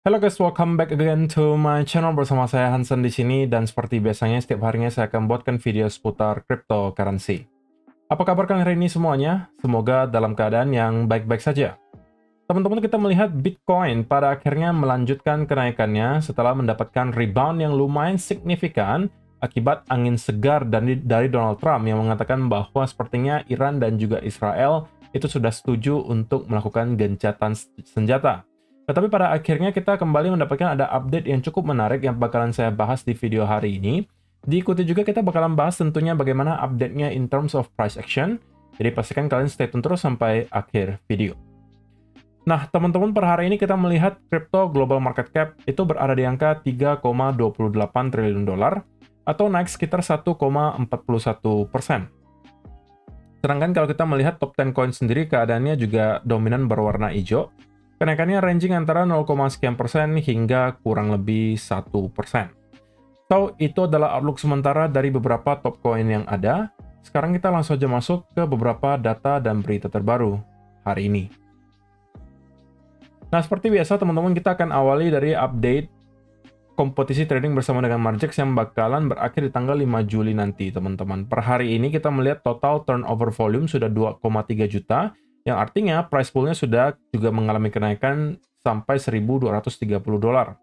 Halo guys, welcome back again to my channel bersama saya Hansen di sini dan seperti biasanya setiap harinya saya akan buatkan video seputar cryptocurrency. Apa kabar kalian hari ini semuanya? Semoga dalam keadaan yang baik-baik saja. Teman-teman, kita melihat Bitcoin pada akhirnya melanjutkan kenaikannya setelah mendapatkan rebound yang lumayan signifikan akibat angin segar dari Donald Trump yang mengatakan bahwa sepertinya Iran dan juga Israel itu sudah setuju untuk melakukan gencatan senjata. Tetapi pada akhirnya kita kembali mendapatkan ada update yang cukup menarik yang bakalan saya bahas di video hari ini. Diikuti juga kita bakalan bahas tentunya bagaimana update-nya in terms of price action. Jadi pastikan kalian stay tune terus sampai akhir video. Nah, teman-teman, per hari ini kita melihat crypto global market cap itu berada di angka 3,28 triliun dolar atau naik sekitar 1,41%. Sedangkan kalau kita melihat top 10 coin sendiri keadaannya juga dominan berwarna hijau. Kenaikannya ranging antara 0, sekian persen hingga kurang lebih 1%. So, itu adalah outlook sementara dari beberapa top coin yang ada. Sekarang kita langsung aja masuk ke beberapa data dan berita terbaru hari ini. Nah, seperti biasa teman-teman, kita akan awali dari update kompetisi trading bersama dengan Margex yang bakalan berakhir di tanggal 5 Juli nanti, teman-teman. Per hari ini kita melihat total turnover volume sudah 2,3 juta, yang artinya price pool-nya sudah juga mengalami kenaikan sampai 1.230 dolar.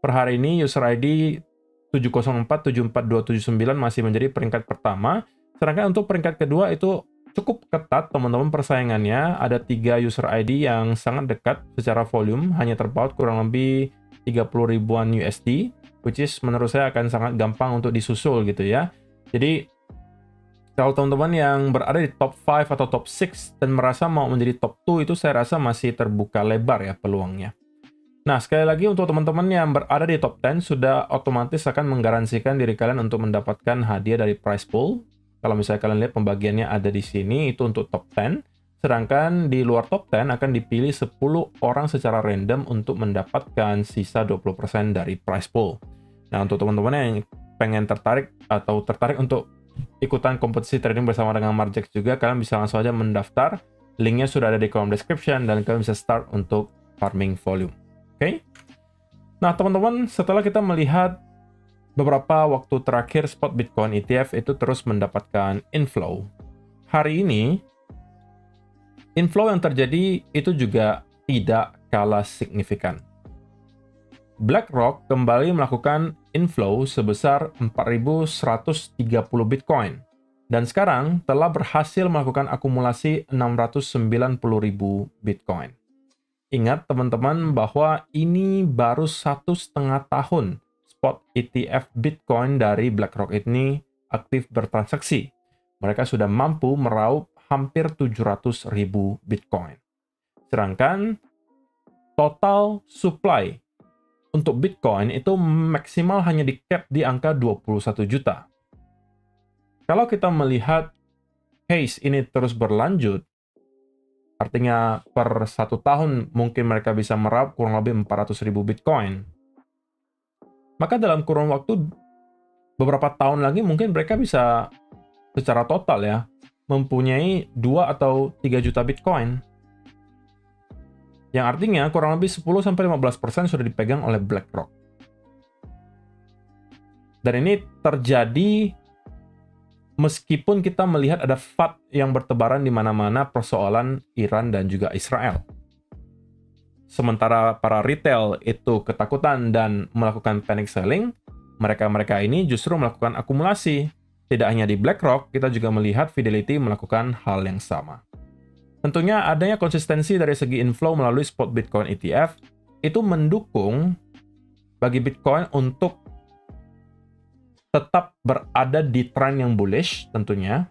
Per hari ini user ID 704-74279 masih menjadi peringkat pertama, sedangkan untuk peringkat kedua itu cukup ketat, teman-teman, persaingannya. Ada 3 user ID yang sangat dekat secara volume, hanya terpaut kurang lebih 30 ribuan USD, which is menurut saya akan sangat gampang untuk disusul gitu ya. Jadi kalau teman-teman yang berada di top 5 atau top 6 dan merasa mau menjadi top 2 itu saya rasa masih terbuka lebar ya peluangnya. Nah, sekali lagi untuk teman-teman yang berada di top 10 sudah otomatis akan menggaransikan diri kalian untuk mendapatkan hadiah dari prize pool. Kalau misalnya kalian lihat pembagiannya ada di sini, itu untuk top 10. Sedangkan di luar top 10 akan dipilih 10 orang secara random untuk mendapatkan sisa 20% dari prize pool. Nah, untuk teman-teman yang pengen tertarik untuk ikutan kompetisi trading bersama dengan Margex juga, kalian bisa langsung aja mendaftar. Linknya sudah ada di kolom description dan kalian bisa start untuk farming volume. Oke? Nah, teman-teman, setelah kita melihat beberapa waktu terakhir spot Bitcoin ETF itu terus mendapatkan inflow. Hari ini, inflow yang terjadi itu juga tidak kalah signifikan. BlackRock kembali melakukan inflow sebesar 4.130 Bitcoin dan sekarang telah berhasil melakukan akumulasi 690.000 Bitcoin. Ingat teman-teman bahwa ini baru 1,5 tahun spot ETF Bitcoin dari BlackRock ini aktif bertransaksi. Mereka sudah mampu meraup hampir 700.000 Bitcoin. Sedangkan total supply untuk Bitcoin itu maksimal hanya di cap di angka 21 juta. Kalau kita melihat case ini terus berlanjut, artinya per 1 tahun mungkin mereka bisa meraup kurang lebih 400.000 Bitcoin. Maka dalam kurun waktu beberapa tahun lagi mungkin mereka bisa secara total ya mempunyai 2 atau 3 juta Bitcoin. Yang artinya kurang lebih 10-15% sudah dipegang oleh BlackRock. Dan ini terjadi meskipun kita melihat ada FUD yang bertebaran di mana-mana persoalan Iran dan juga Israel. Sementara para retail itu ketakutan dan melakukan panic selling, mereka-mereka ini justru melakukan akumulasi. Tidak hanya di BlackRock, kita juga melihat Fidelity melakukan hal yang sama. Tentunya adanya konsistensi dari segi inflow melalui spot Bitcoin ETF itu mendukung bagi Bitcoin untuk tetap berada di tren yang bullish tentunya,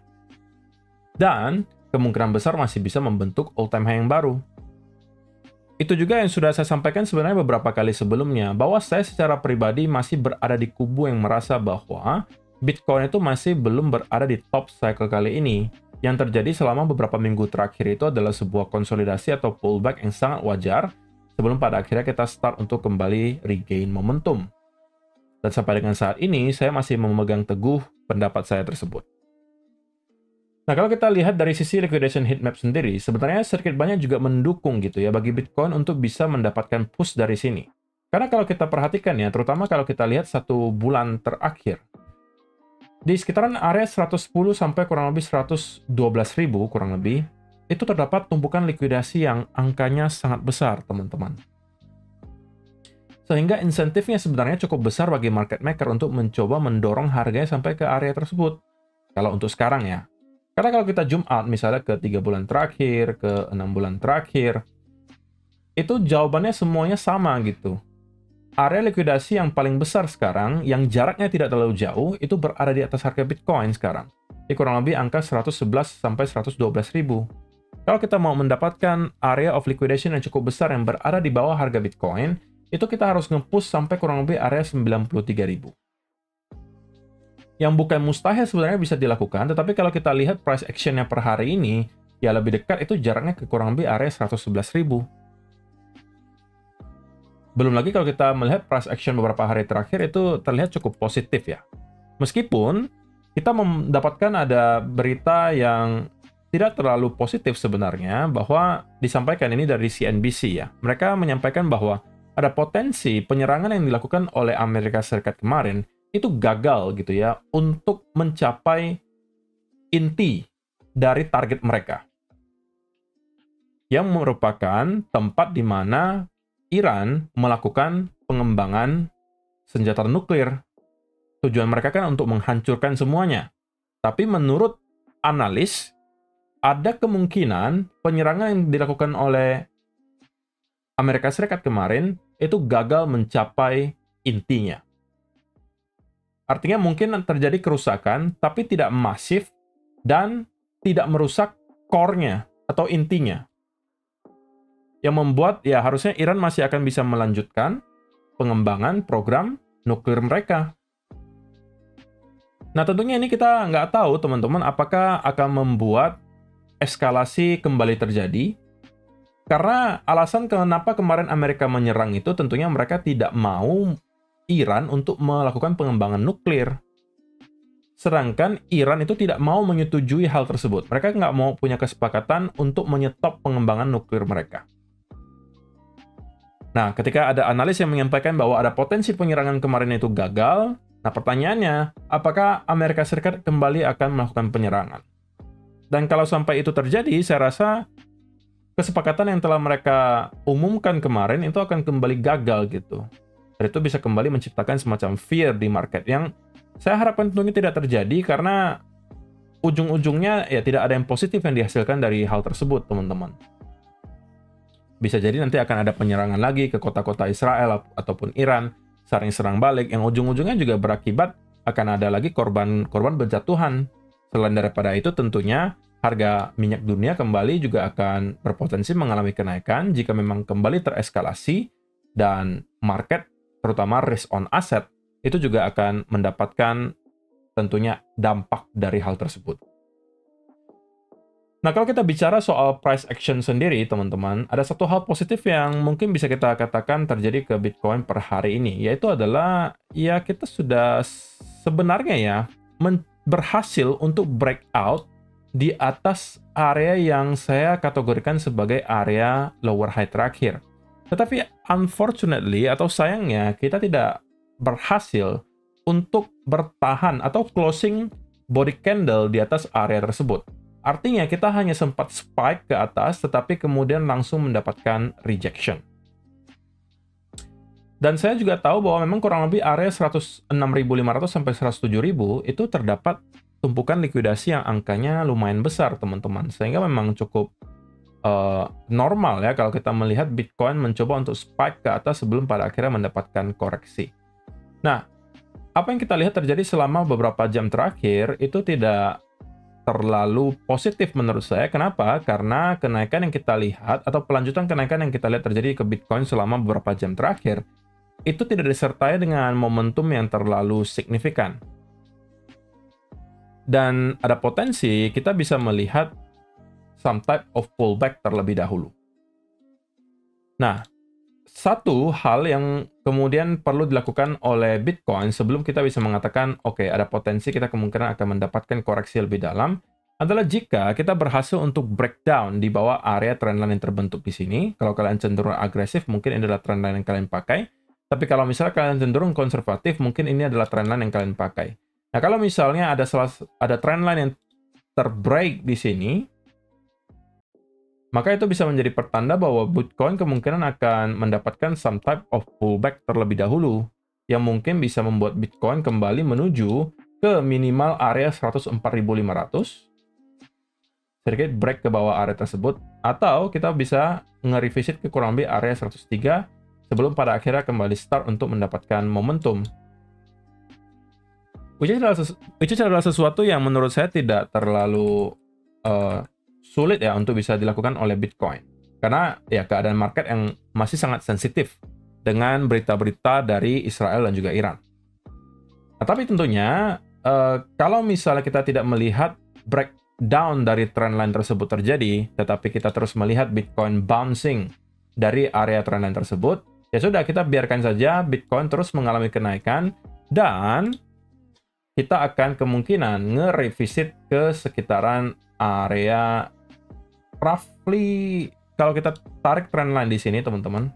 dan kemungkinan besar masih bisa membentuk all-time high yang baru. Itu juga yang sudah saya sampaikan sebenarnya beberapa kali sebelumnya, bahwa saya secara pribadi masih berada di kubu yang merasa bahwa Bitcoin itu masih belum berada di top cycle kali ini. Yang terjadi selama beberapa minggu terakhir itu adalah sebuah konsolidasi atau pullback yang sangat wajar sebelum pada akhirnya kita start untuk kembali regain momentum. Dan sampai dengan saat ini, saya masih memegang teguh pendapat saya tersebut. Nah, kalau kita lihat dari sisi liquidation heatmap sendiri, sebenarnya sirkuit banyak juga mendukung gitu ya bagi Bitcoin untuk bisa mendapatkan push dari sini. Karena kalau kita perhatikan ya, terutama kalau kita lihat 1 bulan terakhir, di sekitaran area 110 sampai kurang lebih 112.000 kurang lebih, itu terdapat tumpukan likuidasi yang angkanya sangat besar, teman-teman. Sehingga insentifnya sebenarnya cukup besar bagi market maker untuk mencoba mendorong harganya sampai ke area tersebut. Kalau untuk sekarang ya. Karena kalau kita zoom out misalnya ke 3 bulan terakhir, ke 6 bulan terakhir, itu jawabannya semuanya sama gitu. Area likuidasi yang paling besar sekarang, yang jaraknya tidak terlalu jauh, itu berada di atas harga Bitcoin sekarang. Di kurang lebih angka 111 sampai 112.000. Kalau kita mau mendapatkan area of liquidation yang cukup besar yang berada di bawah harga Bitcoin, itu kita harus nge-push sampai kurang lebih area 93.000. Yang bukan mustahil sebenarnya bisa dilakukan, tetapi kalau kita lihat price action-nya per hari ini, ya lebih dekat itu jaraknya ke kurang lebih area 111.000. Belum lagi kalau kita melihat price action beberapa hari terakhir itu terlihat cukup positif ya. Meskipun kita mendapatkan ada berita yang tidak terlalu positif sebenarnya, bahwa disampaikan ini dari CNBC ya. Mereka menyampaikan bahwa ada potensi penyerangan yang dilakukan oleh Amerika Serikat kemarin itu gagal gitu ya untuk mencapai inti dari target mereka. Yang merupakan tempat di mana Iran melakukan pengembangan senjata nuklir. Tujuan mereka kan untuk menghancurkan semuanya. Tapi menurut analis, ada kemungkinan penyerangan yang dilakukan oleh Amerika Serikat kemarin itu gagal mencapai intinya. Artinya mungkin terjadi kerusakan, tapi tidak masif dan tidak merusak core-nya atau intinya. Yang membuat ya harusnya Iran masih akan bisa melanjutkan pengembangan program nuklir mereka. Nah tentunya ini kita nggak tahu teman-teman apakah akan membuat eskalasi kembali terjadi. Karena alasan kenapa kemarin Amerika menyerang itu tentunya mereka tidak mau Iran untuk melakukan pengembangan nuklir. Sedangkan Iran itu tidak mau menyetujui hal tersebut. Mereka nggak mau punya kesepakatan untuk menyetop pengembangan nuklir mereka. Nah, ketika ada analis yang menyampaikan bahwa ada potensi penyerangan kemarin itu gagal, nah pertanyaannya, apakah Amerika Serikat kembali akan melakukan penyerangan? Dan kalau sampai itu terjadi, saya rasa kesepakatan yang telah mereka umumkan kemarin itu akan kembali gagal gitu. Dan itu bisa kembali menciptakan semacam fear di market yang saya harapkan tentunya tidak terjadi karena ujung-ujungnya ya tidak ada yang positif yang dihasilkan dari hal tersebut, teman-teman. Bisa jadi nanti akan ada penyerangan lagi ke kota-kota Israel ataupun Iran, saling serang balik, yang ujung-ujungnya juga berakibat akan ada lagi korban berjatuhan. Selain daripada itu tentunya harga minyak dunia kembali juga akan berpotensi mengalami kenaikan jika memang kembali tereskalasi dan market, terutama risk on asset, itu juga akan mendapatkan tentunya dampak dari hal tersebut. Nah, kalau kita bicara soal price action sendiri, teman-teman, ada satu hal positif yang mungkin bisa kita katakan terjadi ke Bitcoin per hari ini, yaitu adalah, ya kita sudah sebenarnya ya, berhasil untuk breakout di atas area yang saya kategorikan sebagai area lower high terakhir. Tetapi unfortunately, atau sayangnya, kita tidak berhasil untuk bertahan atau closing body candle di atas area tersebut. Artinya kita hanya sempat spike ke atas, tetapi kemudian langsung mendapatkan rejection. Dan saya juga tahu bahwa memang kurang lebih area 106.500 sampai 107.000 itu terdapat tumpukan likuidasi yang angkanya lumayan besar, teman-teman. Sehingga memang cukup normal ya kalau kita melihat Bitcoin mencoba untuk spike ke atas sebelum pada akhirnya mendapatkan koreksi. Nah, apa yang kita lihat terjadi selama beberapa jam terakhir itu tidak terlalu positif menurut saya. Kenapa? Karena kenaikan yang kita lihat atau pelanjutan kenaikan yang kita lihat terjadi ke Bitcoin selama beberapa jam terakhir itu tidak disertai dengan momentum yang terlalu signifikan. Dan ada potensi kita bisa melihat some type of pullback terlebih dahulu. Nah, satu hal yang kemudian perlu dilakukan oleh Bitcoin sebelum kita bisa mengatakan, oke, ada potensi kita kemungkinan akan mendapatkan koreksi lebih dalam, adalah jika kita berhasil untuk breakdown di bawah area trendline yang terbentuk di sini. Kalau kalian cenderung agresif, mungkin ini adalah trendline yang kalian pakai. Tapi kalau misalnya kalian cenderung konservatif, mungkin ini adalah trendline yang kalian pakai. Nah, kalau misalnya ada trendline yang terbreak di sini, maka itu bisa menjadi pertanda bahwa Bitcoin kemungkinan akan mendapatkan some type of pullback terlebih dahulu, yang mungkin bisa membuat Bitcoin kembali menuju ke minimal area 104.500, sedikit break ke bawah area tersebut, atau kita bisa nge-revisit ke kurang lebih area 103 sebelum pada akhirnya kembali start untuk mendapatkan momentum. Which is adalah sesuatu yang menurut saya tidak terlalu sulit ya untuk bisa dilakukan oleh Bitcoin. Karena ya keadaan market yang masih sangat sensitif dengan berita-berita dari Israel dan juga Iran. Nah, tapi tentunya kalau misalnya kita tidak melihat breakdown dari trendline tersebut terjadi, tetapi kita terus melihat Bitcoin bouncing dari area trendline tersebut, ya sudah, kita biarkan saja Bitcoin terus mengalami kenaikan, dan kita akan kemungkinan nge-revisit ke sekitaran area roughly, kalau kita tarik trendline di sini teman-teman,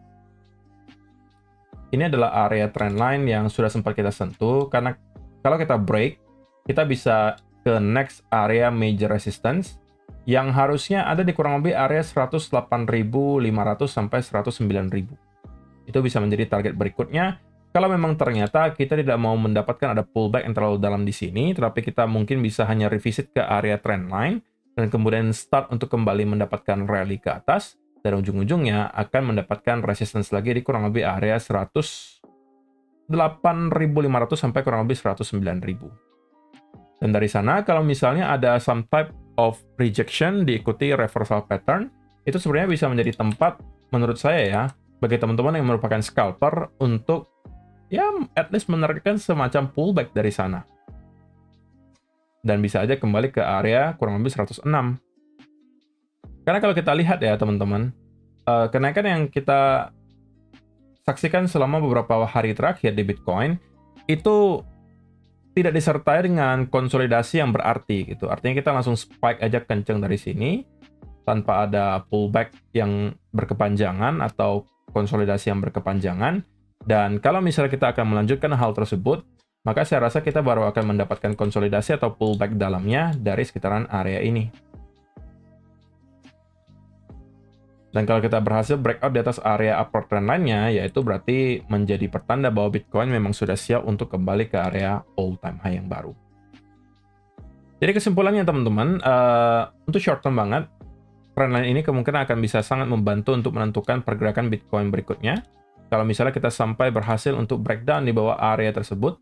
ini adalah area trendline yang sudah sempat kita sentuh, karena kalau kita break, kita bisa ke next area major resistance yang harusnya ada di kurang lebih area 108.500 sampai 109.000. Itu bisa menjadi target berikutnya. Kalau memang ternyata kita tidak mau mendapatkan ada pullback yang terlalu dalam di sini, tetapi kita mungkin bisa hanya revisit ke area trendline, dan kemudian start untuk kembali mendapatkan rally ke atas, dan ujung-ujungnya akan mendapatkan resistance lagi di kurang lebih area 108.500 sampai kurang lebih 109.000. Dan dari sana, kalau misalnya ada some type of rejection diikuti reversal pattern, itu sebenarnya bisa menjadi tempat, menurut saya ya, bagi teman-teman yang merupakan scalper untuk ya at least menargetkan semacam pullback dari sana. Dan bisa aja kembali ke area kurang lebih 106. Karena kalau kita lihat ya teman-teman, kenaikan yang kita saksikan selama beberapa hari terakhir di Bitcoin, itu tidak disertai dengan konsolidasi yang berarti gitu. Artinya kita langsung spike aja kenceng dari sini, tanpa ada pullback yang berkepanjangan atau konsolidasi yang berkepanjangan. Dan kalau misalnya kita akan melanjutkan hal tersebut, maka saya rasa kita baru akan mendapatkan konsolidasi atau pullback dalamnya dari sekitaran area ini. Dan kalau kita berhasil breakout di atas area upward trend line-nya, yaitu berarti menjadi pertanda bahwa Bitcoin memang sudah siap untuk kembali ke area all-time high yang baru. Jadi kesimpulannya teman-teman, untuk short term banget, trendline ini kemungkinan akan bisa sangat membantu untuk menentukan pergerakan Bitcoin berikutnya. Kalau misalnya kita sampai berhasil untuk breakdown di bawah area tersebut,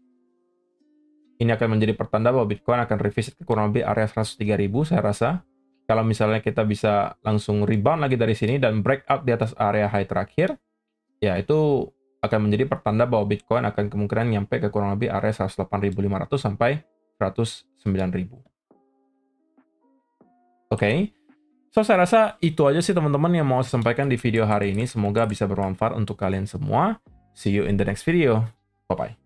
ini akan menjadi pertanda bahwa Bitcoin akan revisit ke kurang lebih area 103.000 saya rasa. Kalau misalnya kita bisa langsung rebound lagi dari sini dan breakout di atas area high terakhir, ya itu akan menjadi pertanda bahwa Bitcoin akan kemungkinan nyampe ke kurang lebih area 108.500 sampai 109.000. Oke. So, saya rasa itu aja sih teman-teman yang mau saya sampaikan di video hari ini. Semoga bisa bermanfaat untuk kalian semua. See you in the next video. Bye-bye.